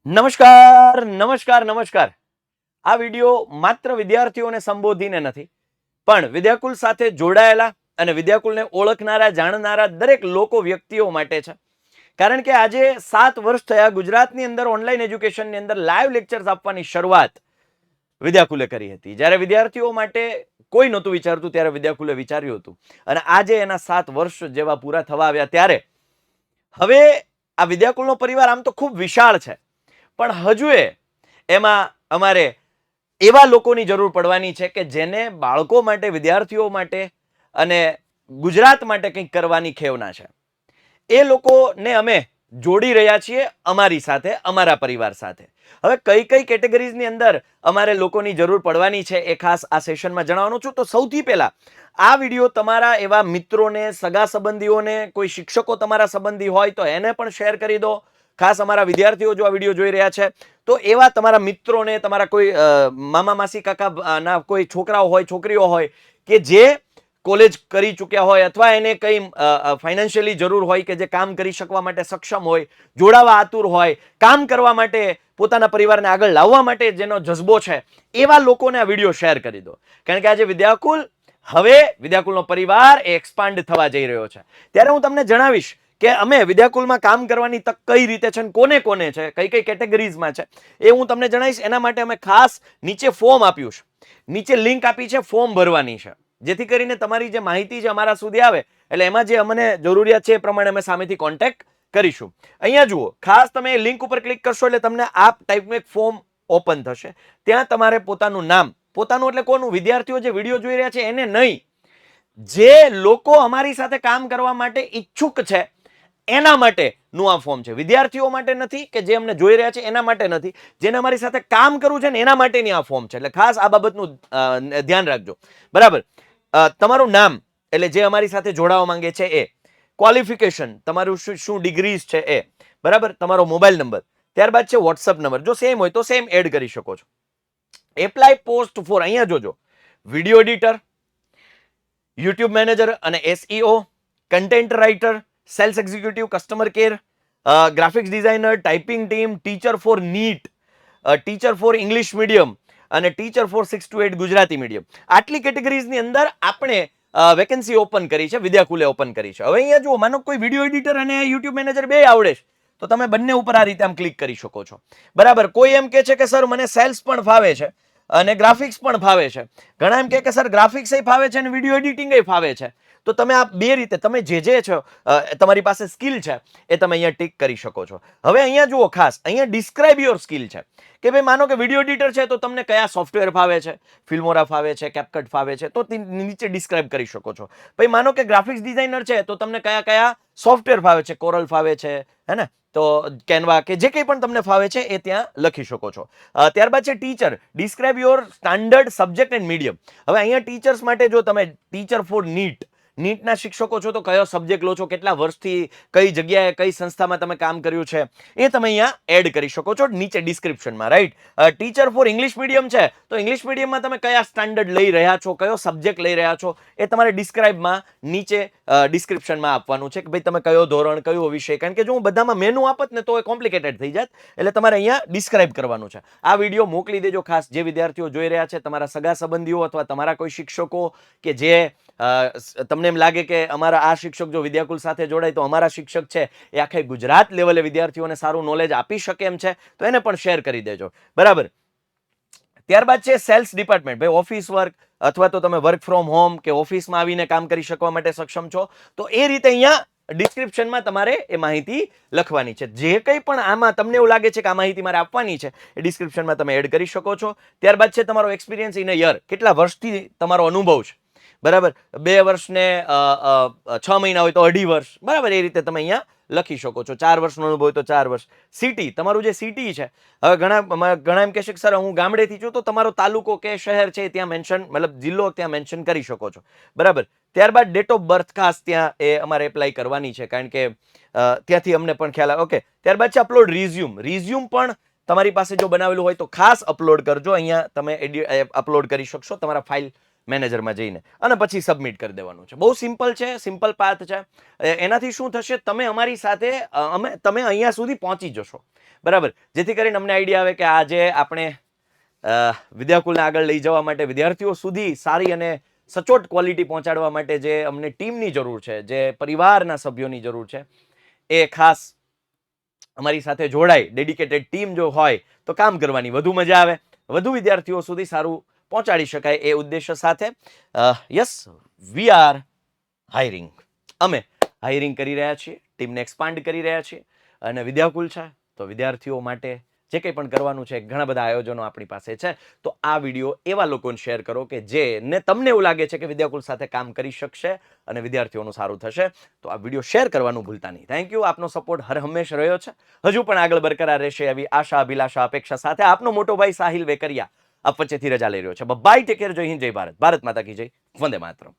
નમસ્કાર નમસ્કાર નમસ્કાર. આ વિડિયો માત્ર વિદ્યાર્થીઓને સંબોધીને નથી, પણ વિદ્યાકુલ સાથે જોડાયેલા અને વિદ્યાકુલને ઓળખનારા જાણનારા દરેક લોકો વ્યક્તિઓ માટે છે. કારણ કે આજે 7 વર્ષ થયા ગુજરાતની અંદર ઓનલાઈન એજ્યુકેશનની અંદર લાઈવ લેક્ચર્સ આપવાની શરૂઆત વિદ્યાકુલે કરી હતી. જ્યારે વિદ્યાર્થીઓ માટે કોઈ નહોતું વિચારતું ત્યારે વિદ્યાકુલે વિચાર્યું હતું, અને આજે એના 7 વર્ષ જેવા પૂરા થવા આવ્યા ત્યારે હવે આ વિદ્યાકુલનો પરિવાર આમ તો ખૂબ વિશાળ છે, પણ હજુ એમાં અમારે એવા લોકોની જરૂર પડવાની છે કે જેને બાળકો માટે, વિદ્યાર્થીઓ માટે અને ગુજરાત માટે કંઈક કરવાની ખેવના છે. એ લોકોને અમે જોડી રહ્યા છીએ અમારી સાથે, અમારા પરિવાર સાથે. હવે કઈ કઈ કેટેગરીઝની અંદર અમારે લોકોની જરૂર પડવાની છે એ ખાસ આ સેશનમાં જણાવવાનું છું. તો સૌથી પહેલા આ વિડીયો તમારા એવા મિત્રોને, સગા સંબંધીઓને, કોઈ શિક્ષકો તમારા સંબંધી હોય તો એને પણ શેર કરી દો. ખાસ અમારા વિદ્યાર્થીઓ જો આ વિડીયો જોઈ રહ્યા છે તો એવા તમારા મિત્રોને, તમારા કોઈ મામા માસી કાકા ના કોઈ છોકરાઓ હોય, છોકરીઓ હોય કે જે કોલેજ કરી ચૂક્યા હોય અથવા એને કંઈ ફાઇનાન્શિયલી જરૂર હોય કે જે કામ કરી શકવા માટે સક્ષમ હોય, જોડાવા આતુર હોય, કામ કરવા માટે, પોતાના પરિવારને આગળ લાવવા માટે જેનો જઝ્બો છે, એવા લોકોને આ વિડીયો શેર કરી દો. કારણ કે આજે વિદ્યાકુલનો પરિવાર એક્સપાન્ડ થવા જઈ રહ્યો છે. ત્યારે હું તમને જણાવીશ કે અમે વિદ્યાકુલમાં કામ કરવાની તક કઈ રીતે છે, કોને કોને છે, કઈ કઈ કેટેગરીઝમાં છે, એ હું તમને જણાવીશ. એના માટે અમે ખાસ નીચે ફોર્મ આપ્યું છે, નીચે લિંક આપી છે, ફોર્મ ભરવાની છે, જેથી કરીને તમારી જે માહિતી છે અમારા સુધી આવે એટલે એમાં જે અમને જરૂરિયાત છે એ પ્રમાણે અમે સામેથી કોન્ટેક્ટ કરીશું. અહીંયા જુઓ, ખાસ તમે લિંક ઉપર ક્લિક કરશો એટલે તમને આ ટાઈપનું એક ફોર્મ ઓપન થશે. ત્યાં તમારે પોતાનું નામ, પોતાનું એટલે કોનું, વિદ્યાર્થીઓ જે વિડીયો જોઈ રહ્યા છે એને નહીં, જે લોકો અમારી સાથે કામ કરવા માટે ઈચ્છુક છે એના માટેનું આ ફોર્મ છે. વિદ્યાર્થીઓ માટે નથી કે જે અમને જોઈ રહ્યા છે એના માટે નથી, જેને અમારી સાથે કામ કરવું છે ને એના માટેની આ ફોર્મ છે. એટલે ખાસ આ બાબતનું ધ્યાન રાખજો. બરાબર. તમારું નામ એટલે જે અમારી સાથે જોડાવા માંગે છે એ, ક્વોલિફિકેશન તમારું શું ડિગ્રીઝ છે એ, બરાબર, તમારો મોબાઈલ નંબર, ત્યારબાદ છે વોટ્સઅપ નંબર. જો સેમ હોય તો સેમ એડ કરી શકો છો. એપ્લાય પોસ્ટ ફોર, અહીંયા જોજો, વિડીયો એડિટર, યુટ્યુબ મેનેજર અને SEO, content writer, sales executive, customer care, graphics designer, typing team, teacher for NEET, teacher for English medium અને teacher for 6 to 8 Gujarati medium. આટલી કેટેગરીઝની અંદર આપણે વેકેન્સી ઓપન કરી છે, વિદ્યાકુલે ઓપન કરી છે. હવે અહીંયા જુઓ, માનો કોઈ વિડીયો એડિટર અને યુટ્યુબ મેનેજર બે આવડે છે તો તમે બંને ઉપર આ રીતે આમ ક્લિક કરી શકો છો. બરાબર. કોઈ એમ કે છે કે સર મને સેલ્સ પણ ફાવે છે અને ગ્રાફિક્સ પણ ફાવે છે. ઘણા એમ કે સર ગ્રાફિક્સ એ ફાવે છે અને વિડીયો એડિટિંગ એ ફાવે છે. તો તમે આ બે રીતે તમે જે છો તમારી પાસે સ્કિલ છે એ તમે અહીંયા ટિક કરી શકો છો. હવે અહીંયા જુઓ, ખાસ અહીંયા ડિસ્ક્રાઇબ યોર સ્કિલ છે કે ભાઈ માનો કે વિડીયો એડિટર છે તો તમને કયા સોફ્ટવેર ફાવે છે, ફિલ્મોરા ફાવે છે, કેપકટ ફાવે છે, તો નીચે ડિસ્ક્રાઇબ કરી શકો છો. ભાઈ માનો કે ગ્રાફિક્સ ડિઝાઇનર છે તો તમને કયા કયા સોફ્ટવેર ફાવે છે, કોરલ ફાવે છે, હે ને, તો કેનવા કે જે કંઈ પણ તમને ફાવે છે એ ત્યાં લખી શકો છો. ત્યારબાદ છે teacher, describe your standard subject and medium. હવે અહીંયા ટીચર્સ માટે જો તમે ટીચર ફોર નીટના શિક્ષકો છો તો કયો સબ્જેક્ટ લો છો, કેટલા વર્ષથી કઈ જગ્યાએ કઈ સંસ્થામાં તમે કામ કર્યું છે એ તમે અહીંયા એડ કરી શકો છો નીચે ડિસ્ક્રિપ્શનમાં, right. Teacher for English medium છે તો ઇંગ્લિશ મીડિયમમાં તમે કયા સ્ટાન્ડર્ડ લઈ રહ્યા છો, કયો સબ્જેક્ટ લઈ રહ્યા છો એ તમારે ડિસ્ક્રાઇબમાં નીચે ડિસ્ક્રિપ્શનમાં આપવાનું છે કે ભાઈ તમે કયો ધોરણ, કયો વિષય. કારણ કે જો હું બધામાં મેનુ આપત ને તો એ કોમ્પ્લિકેટેડ થઈ જાત, એટલે તમારે અહીંયા ડિસ્ક્રાઇબ કરવાનું છે. આ વિડીયો મોકલી દેજો ખાસ જે વિદ્યાર્થીઓ જોઈ રહ્યા છે, તમારા સગા સંબંધીઓ અથવા તમારા કોઈ શિક્ષકો કે જે તમને એમ લાગે કે અમારા આ શિક્ષક જો વિદ્યાકુલ સાથે જોડાય તો અમારા શિક્ષક છે એ આખે ગુજરાત લેવલે વિદ્યાર્થીઓને સારું નોલેજ આપી શકે એમ છે, તો એને પણ શેર કરી દેજો. બરાબર. ત્યારબાદ છે સેલ્સ ડિપાર્ટમેન્ટ. ભાઈ ઓફિસ વર્ક અથવા તો તમે વર્ક ફ્રોમ હોમ કે ઓફિસમાં આવીને કામ કરી શકવા માટે સક્ષમ છો તો એ રીતે અહીંયા ડિસ્ક્રિપ્શનમાં તમારે એ માહિતી લખવાની છે. જે કંઈ પણ આમાં તમને એવું લાગે છે કે આ માહિતી મારે આપવાની છે એ ડિસ્ક્રિપ્શનમાં તમે એડ કરી શકો છો. ત્યારબાદ છે તમારો એક્સપિરિયન્સ ઇન અ યર, કેટલા વર્ષથી તમારો અનુભવ છે. બરાબર. 2 વર્ષને 6 મહિના હોય તો 2.5 વર્ષ, બરાબર, એ રીતે તમે અહીંયા લખી શકો છો. 4 વર્ષનો અનુભવ હોય તો 4 વર્ષ. સિટી, તમારું જે સિટી છે, હવે ઘણા એમ કહેશે કે સર હું ગામડેથી છું તો તમારો તાલુકો કે શહેર છે ત્યાં મેન્શન, મતલબ જિલ્લો ત્યાં મેન્શન કરી શકો છો. બરાબર. ત્યારબાદ ડેટ ઓફ બર્થ ખાસ ત્યાં એ અમારે એપ્લાય કરવાની છે કારણ કે ત્યાંથી અમને પણ ખ્યાલ આવે. ઓકે. ત્યારબાદ છે અપલોડ રિઝ્યુમ. રિઝ્યુમ પણ તમારી પાસે જો બનાવેલું હોય તો ખાસ અપલોડ કરજો. અહીંયા તમે અપલોડ કરી શકશો તમારા ફાઇલ મેનેજરમાં જઈને અને પછી સબમિટ કરી દેવાનું છે. બહુ સિમ્પલ છે, સિમ્પલ પાથ છે. એનાથી શું થશે, તમે અમારી સાથે તમે અહીંયા સુધી પહોંચી જશો, બરાબર, જેથી કરીને અમને આઈડિયા આવે કે આજે આપણે વિદ્યાકુલને આગળ લઈ જવા માટે, વિદ્યાર્થીઓ સુધી સારી અને સચોટ ક્વોલિટી પહોંચાડવા માટે જે અમને ટીમની જરૂર છે, જે પરિવારના સભ્યોની જરૂર છે, એ ખાસ અમારી સાથે જોડાય. ડેડિકેટેડ ટીમ જો હોય તો કામ કરવાની વધુ મજા આવે, વધુ વિદ્યાર્થીઓ સુધી સારું પહોંચાડી શકાય એ ઉદ્દેશ્ય સાથે યસ વી આર હાયરિંગ. અમે હાયરિંગ કરી રહ્યા છીએ, ટીમને એક્સપાન્ડ કરી રહ્યા છીએ, અને વિદ્યાકુલ છે તો વિદ્યાર્થીઓ માટે જે કંઈ પણ કરવાનું છે, ઘણા બધા આયોજનો આપણી પાસે છે. તો આ વિડીયો એવા લોકોને શેર કરો કે જેને તમને એવું લાગે છે કે વિદ્યાકુલ સાથે કામ કરી શકશે અને વિદ્યાર્થીઓનું સારું થશે. તો આ વિડીયો શેર કરવાનું ભૂલતા નહીં. Thank you. આપનો સપોર્ટ હર હંમેશ રહ્યો છે, હજુ પણ આગળ બરકરાર રહેશે એવી આશા, અભિલાષા, અપેક્ષા સાથે આપનો મોટો ભાઈ સાહિલ વેકરિયા આપ વચ્ચેથી રજા લઈ રહ્યો છે. બાય, ટેક કેર, જય હિન્દ, જય ભારત, ભારત માતા કી જય, વંદે માતરમ.